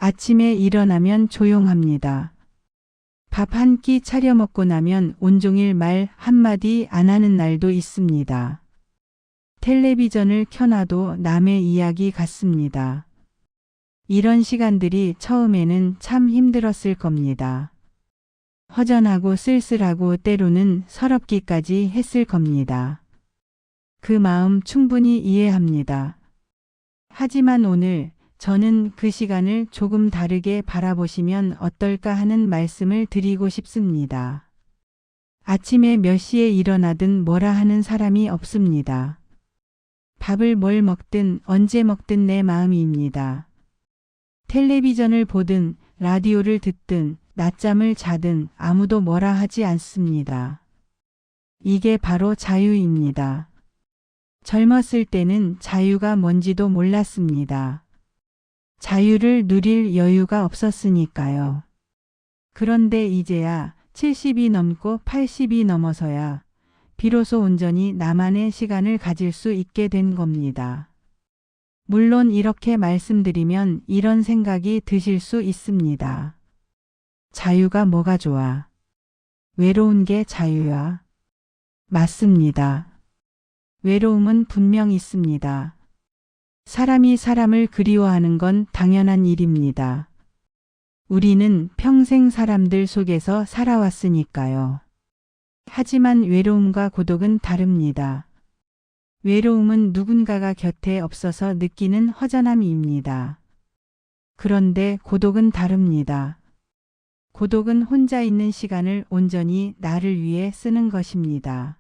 아침에 일어나면 조용합니다. 밥 한 끼 차려 먹고 나면 온종일 말 한마디 안 하는 날도 있습니다. 텔레비전을 켜놔도 남의 이야기 같습니다. 이런 시간들이 처음에는 참 힘들었을 겁니다. 허전하고 쓸쓸하고 때로는 서럽기까지 했을 겁니다. 그 마음 충분히 이해합니다. 하지만 오늘 저는 그 시간을 조금 다르게 바라보시면 어떨까 하는 말씀을 드리고 싶습니다. 아침에 몇 시에 일어나든 뭐라 하는 사람이 없습니다. 밥을 뭘 먹든 언제 먹든 내 마음입니다. 텔레비전을 보든 라디오를 듣든 낮잠을 자든 아무도 뭐라 하지 않습니다. 이게 바로 자유입니다. 젊었을 때는 자유가 뭔지도 몰랐습니다. 자유를 누릴 여유가 없었으니까요. 그런데 이제야 70이 넘고 80이 넘어서야 비로소 온전히 나만의 시간을 가질 수 있게 된 겁니다. 물론 이렇게 말씀드리면 이런 생각이 드실 수 있습니다. 자유가 뭐가 좋아? 외로운 게 자유야? 맞습니다. 외로움은 분명 있습니다. 사람이 사람을 그리워하는 건 당연한 일입니다. 우리는 평생 사람들 속에서 살아왔으니까요. 하지만 외로움과 고독은 다릅니다. 외로움은 누군가가 곁에 없어서 느끼는 허전함입니다. 그런데 고독은 다릅니다. 고독은 혼자 있는 시간을 온전히 나를 위해 쓰는 것입니다.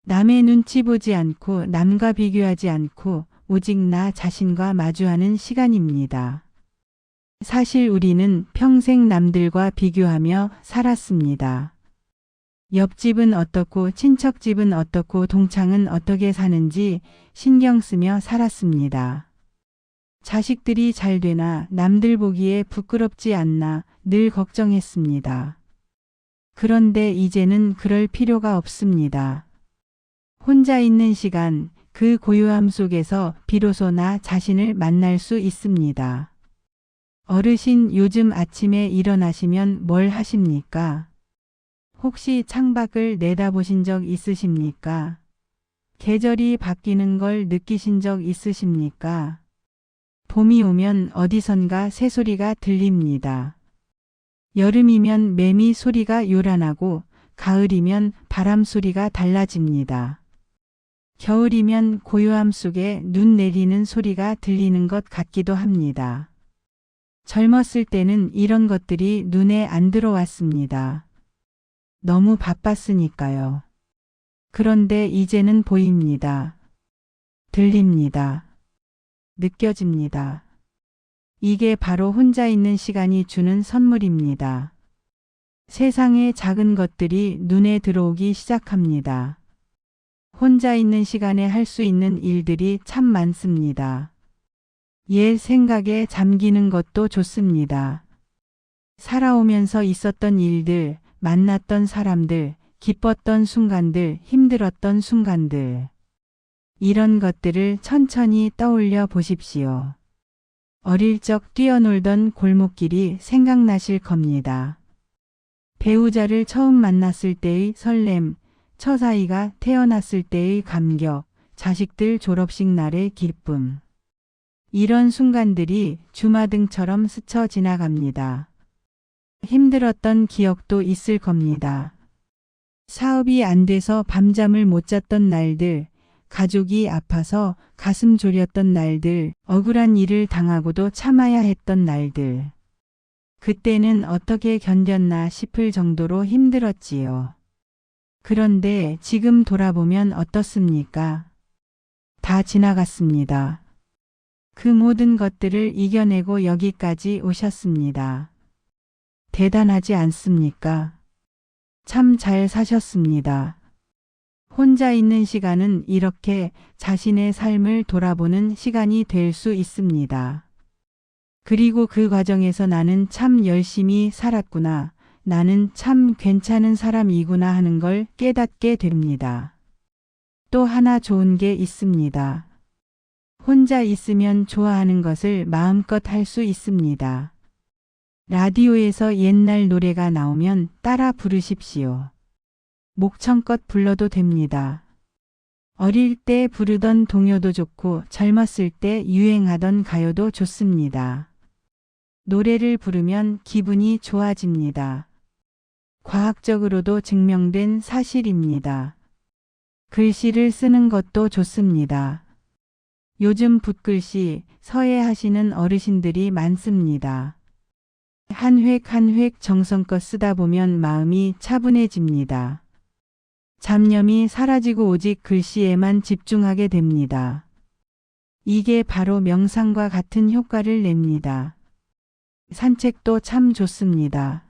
남의 눈치 보지 않고 남과 비교하지 않고 오직 나 자신과 마주하는 시간입니다. 사실 우리는 평생 남들과 비교하며 살았습니다. 옆집은 어떻고 친척집은 어떻고 동창은 어떻게 사는지 신경 쓰며 살았습니다. 자식들이 잘 되나 남들 보기에 부끄럽지 않나 늘 걱정했습니다. 그런데 이제는 그럴 필요가 없습니다. 혼자 있는 시간, 그 고요함 속에서 비로소 나 자신을 만날 수 있습니다. 어르신 요즘 아침에 일어나시면 뭘 하십니까? 혹시 창밖을 내다보신 적 있으십니까? 계절이 바뀌는 걸 느끼신 적 있으십니까? 봄이 오면 어디선가 새소리가 들립니다. 여름이면 매미 소리가 요란하고 가을이면 바람 소리가 달라집니다. 겨울이면 고요함 속에 눈 내리는 소리가 들리는 것 같기도 합니다. 젊었을 때는 이런 것들이 눈에 안 들어왔습니다. 너무 바빴으니까요. 그런데 이제는 보입니다. 들립니다. 느껴집니다. 이게 바로 혼자 있는 시간이 주는 선물입니다. 세상의 작은 것들이 눈에 들어오기 시작합니다. 혼자 있는 시간에 할 수 있는 일들이 참 많습니다. 옛 생각에 잠기는 것도 좋습니다. 살아오면서 있었던 일들, 만났던 사람들, 기뻤던 순간들, 힘들었던 순간들. 이런 것들을 천천히 떠올려 보십시오. 어릴 적 뛰어놀던 골목길이 생각나실 겁니다. 배우자를 처음 만났을 때의 설렘, 처사이가 태어났을 때의 감격, 자식들 졸업식 날의 기쁨. 이런 순간들이 주마등처럼 스쳐 지나갑니다. 힘들었던 기억도 있을 겁니다. 사업이 안 돼서 밤잠을 못 잤던 날들, 가족이 아파서 가슴 졸였던 날들, 억울한 일을 당하고도 참아야 했던 날들. 그때는 어떻게 견뎠나 싶을 정도로 힘들었지요. 그런데 지금 돌아보면 어떻습니까? 다 지나갔습니다. 그 모든 것들을 이겨내고 여기까지 오셨습니다. 대단하지 않습니까? 참 잘 사셨습니다. 혼자 있는 시간은 이렇게 자신의 삶을 돌아보는 시간이 될 수 있습니다. 그리고 그 과정에서 나는 참 열심히 살았구나, 나는 참 괜찮은 사람이구나 하는 걸 깨닫게 됩니다. 또 하나 좋은 게 있습니다. 혼자 있으면 좋아하는 것을 마음껏 할 수 있습니다. 라디오에서 옛날 노래가 나오면 따라 부르십시오. 목청껏 불러도 됩니다. 어릴 때 부르던 동요도 좋고 젊었을 때 유행하던 가요도 좋습니다. 노래를 부르면 기분이 좋아집니다. 과학적으로도 증명된 사실입니다. 글씨를 쓰는 것도 좋습니다. 요즘 붓글씨 서예하시는 어르신들이 많습니다. 한 획 한 획 정성껏 쓰다 보면 마음이 차분해집니다. 잡념이 사라지고 오직 글씨에만 집중하게 됩니다. 이게 바로 명상과 같은 효과를 냅니다. 산책도 참 좋습니다.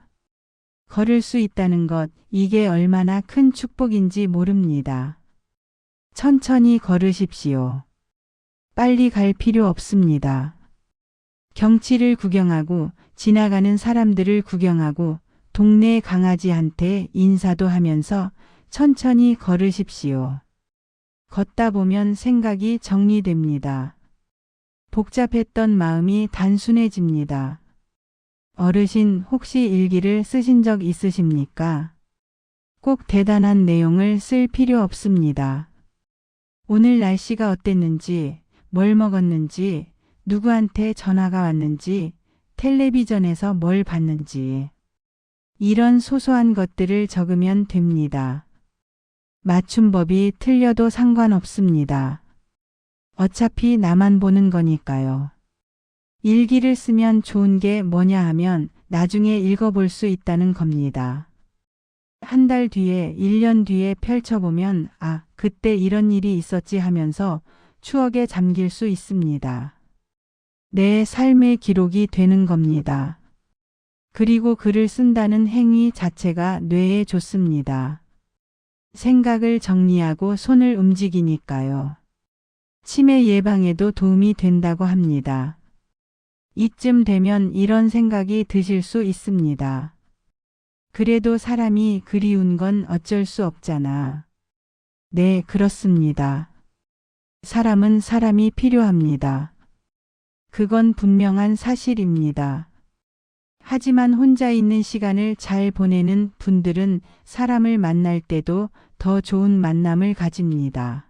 걸을 수 있다는 것, 이게 얼마나 큰 축복인지 모릅니다. 천천히 걸으십시오. 빨리 갈 필요 없습니다. 경치를 구경하고 지나가는 사람들을 구경하고 동네 강아지한테 인사도 하면서 천천히 걸으십시오. 걷다 보면 생각이 정리됩니다. 복잡했던 마음이 단순해집니다. 어르신 혹시 일기를 쓰신 적 있으십니까? 꼭 대단한 내용을 쓸 필요 없습니다. 오늘 날씨가 어땠는지, 뭘 먹었는지, 누구한테 전화가 왔는지, 텔레비전에서 뭘 봤는지. 이런 소소한 것들을 적으면 됩니다. 맞춤법이 틀려도 상관없습니다. 어차피 나만 보는 거니까요. 일기를 쓰면 좋은 게 뭐냐 하면 나중에 읽어볼 수 있다는 겁니다. 한 달 뒤에, 1년 뒤에 펼쳐보면 아, 그때 이런 일이 있었지 하면서 추억에 잠길 수 있습니다. 내 삶의 기록이 되는 겁니다. 그리고 글을 쓴다는 행위 자체가 뇌에 좋습니다. 생각을 정리하고 손을 움직이니까요. 치매 예방에도 도움이 된다고 합니다. 이쯤 되면 이런 생각이 드실 수 있습니다. 그래도 사람이 그리운 건 어쩔 수 없잖아. 네, 그렇습니다. 사람은 사람이 필요합니다. 그건 분명한 사실입니다. 하지만 혼자 있는 시간을 잘 보내는 분들은 사람을 만날 때도 더 좋은 만남을 가집니다.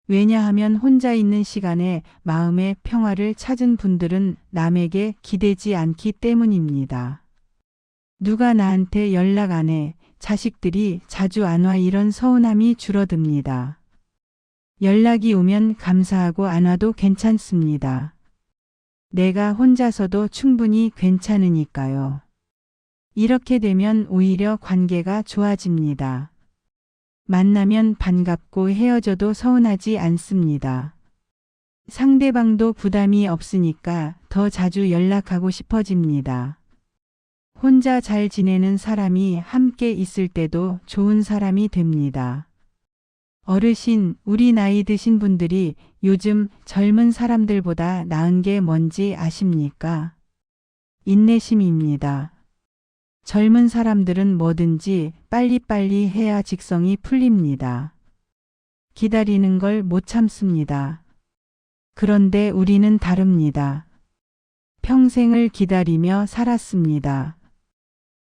왜냐하면 혼자 있는 시간에 마음의 평화를 찾은 분들은 남에게 기대지 않기 때문입니다. 누가 나한테 연락 안 해, 자식들이 자주 안 와 이런 서운함이 줄어듭니다. 연락이 오면 감사하고 안 와도 괜찮습니다. 내가 혼자서도 충분히 괜찮으니까요. 이렇게 되면 오히려 관계가 좋아집니다. 만나면 반갑고 헤어져도 서운하지 않습니다. 상대방도 부담이 없으니까 더 자주 연락하고 싶어집니다. 혼자 잘 지내는 사람이 함께 있을 때도 좋은 사람이 됩니다. 어르신, 우리 나이 드신 분들이 요즘 젊은 사람들보다 나은 게 뭔지 아십니까? 인내심입니다. 젊은 사람들은 뭐든지 빨리빨리 해야 직성이 풀립니다. 기다리는 걸 못 참습니다. 그런데 우리는 다릅니다. 평생을 기다리며 살았습니다.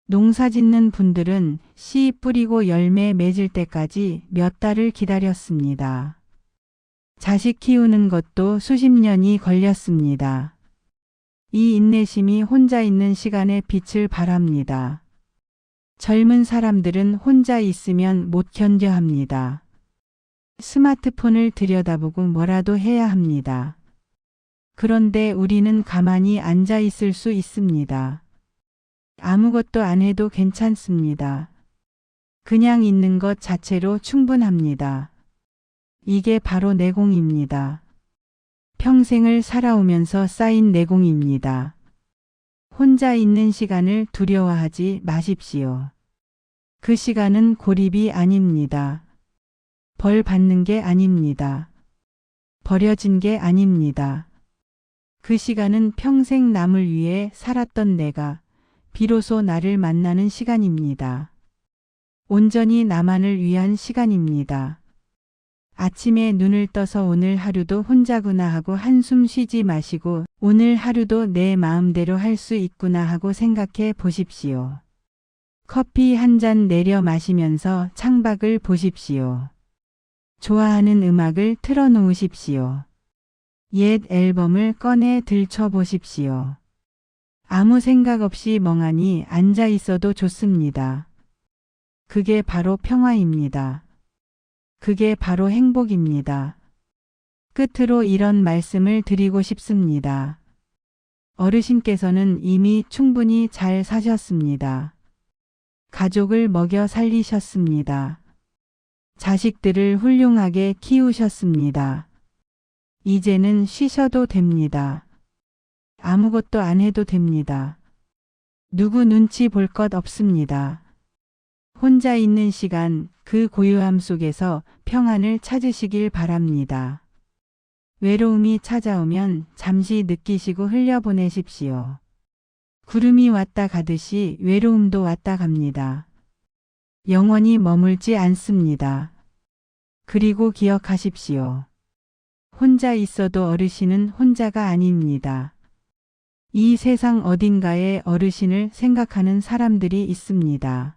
농사 짓는 분들은 씨 뿌리고 열매 맺을 때까지 몇 달을 기다렸습니다. 자식 키우는 것도 수십 년이 걸렸습니다. 이 인내심이 혼자 있는 시간에 빛을 발합니다. 젊은 사람들은 혼자 있으면 못 견뎌 합니다. 스마트폰을 들여다보고 뭐라도 해야 합니다. 그런데 우리는 가만히 앉아 있을 수 있습니다. 아무것도 안 해도 괜찮습니다. 그냥 있는 것 자체로 충분합니다. 이게 바로 내공입니다. 평생을 살아오면서 쌓인 내공입니다. 혼자 있는 시간을 두려워하지 마십시오. 그 시간은 고립이 아닙니다. 벌 받는 게 아닙니다. 버려진 게 아닙니다. 그 시간은 평생 남을 위해 살았던 내가 비로소 나를 만나는 시간입니다. 온전히 나만을 위한 시간입니다. 아침에 눈을 떠서 오늘 하루도 혼자구나 하고 한숨 쉬지 마시고 오늘 하루도 내 마음대로 할 수 있구나 하고 생각해 보십시오. 커피 한 잔 내려 마시면서 창밖을 보십시오. 좋아하는 음악을 틀어 놓으십시오. 옛 앨범을 꺼내 들춰 보십시오. 아무 생각 없이 멍하니 앉아 있어도 좋습니다. 그게 바로 평화입니다. 그게 바로 행복입니다. 끝으로 이런 말씀을 드리고 싶습니다. 어르신께서는 이미 충분히 잘 사셨습니다. 가족을 먹여 살리셨습니다. 자식들을 훌륭하게 키우셨습니다. 이제는 쉬셔도 됩니다. 아무것도 안 해도 됩니다. 누구 눈치 볼 것 없습니다. 혼자 있는 시간, 그 고요함 속에서 평안을 찾으시길 바랍니다. 외로움이 찾아오면 잠시 느끼시고 흘려보내십시오. 구름이 왔다 가듯이 외로움도 왔다 갑니다. 영원히 머물지 않습니다. 그리고 기억하십시오. 혼자 있어도 어르신은 혼자가 아닙니다. 이 세상 어딘가에 어르신을 생각하는 사람들이 있습니다.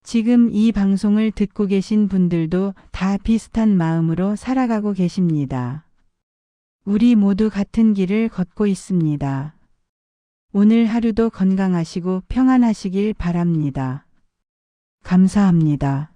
지금 이 방송을 듣고 계신 분들도 다 비슷한 마음으로 살아가고 계십니다. 우리 모두 같은 길을 걷고 있습니다. 오늘 하루도 건강하시고 평안하시길 바랍니다. 감사합니다.